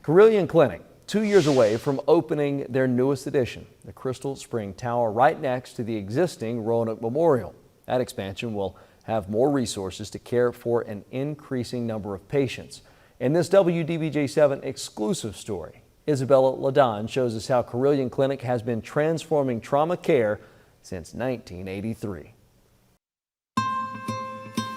Carilion Clinic, 2 years away from opening their newest addition, the Crystal Spring Tower right next to the existing Roanoke Memorial. That expansion will have more resources to care for an increasing number of patients. In this WDBJ7 exclusive story, Isabella Ladon shows us how Carilion Clinic has been transforming trauma care since 1983.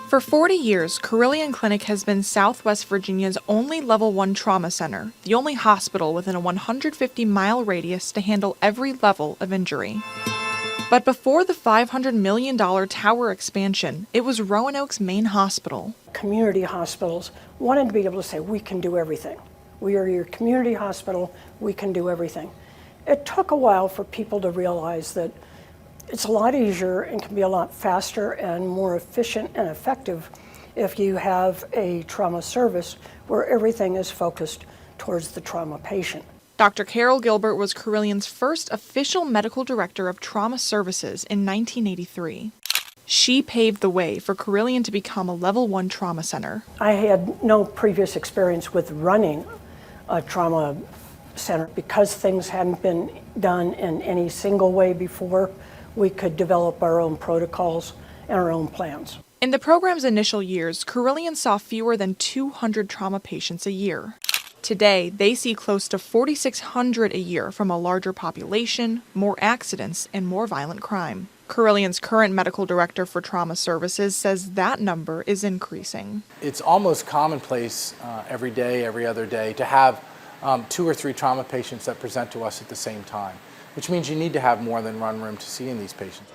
For 40 years, Carilion Clinic has been Southwest Virginia's only Level 1 trauma center, the only hospital within a 150-mile radius to handle every level of injury. But before the $500 million tower expansion, it was Roanoke's main hospital. Community hospitals wanted to be able to say, we can do everything. We are your community hospital, we can do everything. It took a while for people to realize that it's a lot easier and can be a lot faster and more efficient and effective if you have a trauma service where everything is focused towards the trauma patient. Dr. Carol Gilbert was Carilion's first official medical director of trauma services in 1983. She paved the way for Carilion to become a Level 1 trauma center. I had no previous experience with running a trauma center because things hadn't been done in any single way before. We could develop our own protocols and our own plans. In the program's initial years, Carilion saw fewer than 200 trauma patients a year. Today, they see close to 4,600 a year from a larger population, more accidents, and more violent crime. Carilion's current medical director for trauma services says that number is increasing. It's almost commonplace every day, every other day, to have 2 or 3 trauma patients that present to us at the same time, which means you need to have more than one room to see in these patients.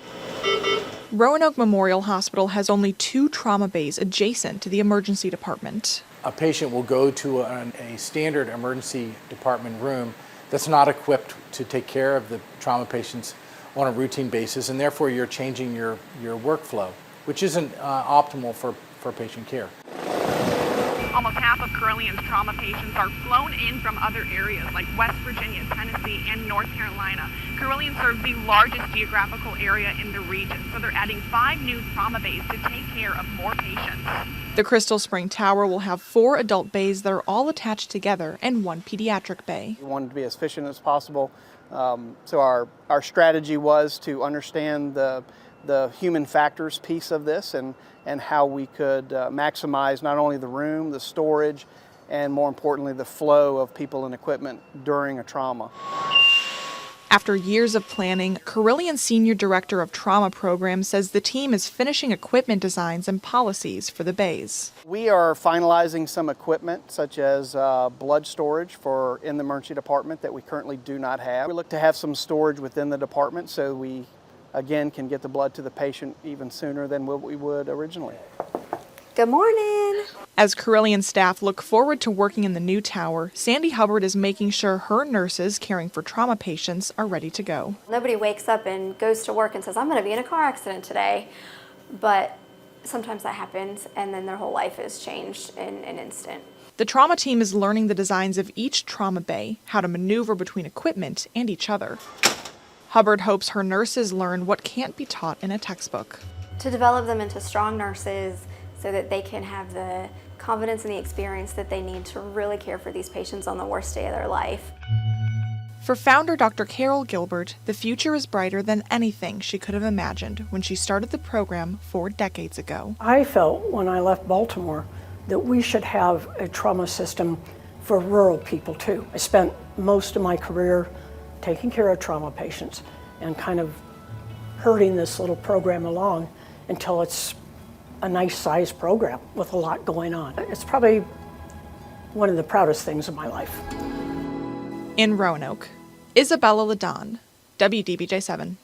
Roanoke Memorial Hospital has only 2 trauma bays adjacent to the emergency department. A patient will go to a standard emergency department room that's not equipped to take care of the trauma patients on a routine basis, and therefore you're changing your workflow, which isn't optimal for patient care. Almost half of Carilion's trauma patients are flown in from other areas like West Virginia, Tennessee, and North Carolina. Carilion serves the largest geographical area in the region, so they're adding 5 new trauma bays to take care of more patients. The Crystal Spring Tower will have 4 adult bays that are all attached together and 1 pediatric bay. We wanted to be as efficient as possible, so our strategy was to understand the human factors piece of this and how we could maximize not only the room, the storage, and more importantly, the flow of people and equipment during a trauma. After years of planning, Carilion Senior Director of Trauma Program says the team is finishing equipment designs and policies for the bays. We are finalizing some equipment such as blood storage for in the emergency department that we currently do not have. We look to have some storage within the department so we again can get the blood to the patient even sooner than what we would originally. Good morning. As Carilion staff look forward to working in the new tower, Sandy Hubbard is making sure her nurses caring for trauma patients are ready to go. Nobody wakes up and goes to work and says, I'm going to be in a car accident today. But sometimes that happens and then their whole life is changed in an instant. The trauma team is learning the designs of each trauma bay, how to maneuver between equipment and each other. Hubbard hopes her nurses learn what can't be taught in a textbook. To develop them into strong nurses so that they can have the confidence and the experience that they need to really care for these patients on the worst day of their life. For founder Dr. Carol Gilbert, the future is brighter than anything she could have imagined when she started the program 4 decades ago. I felt when I left Baltimore that we should have a trauma system for rural people too. I spent most of my career taking care of trauma patients and kind of herding this little program along until it's a nice sized program with a lot going on. It's probably one of the proudest things of my life. In Roanoke, Isabella Ladon, WDBJ7.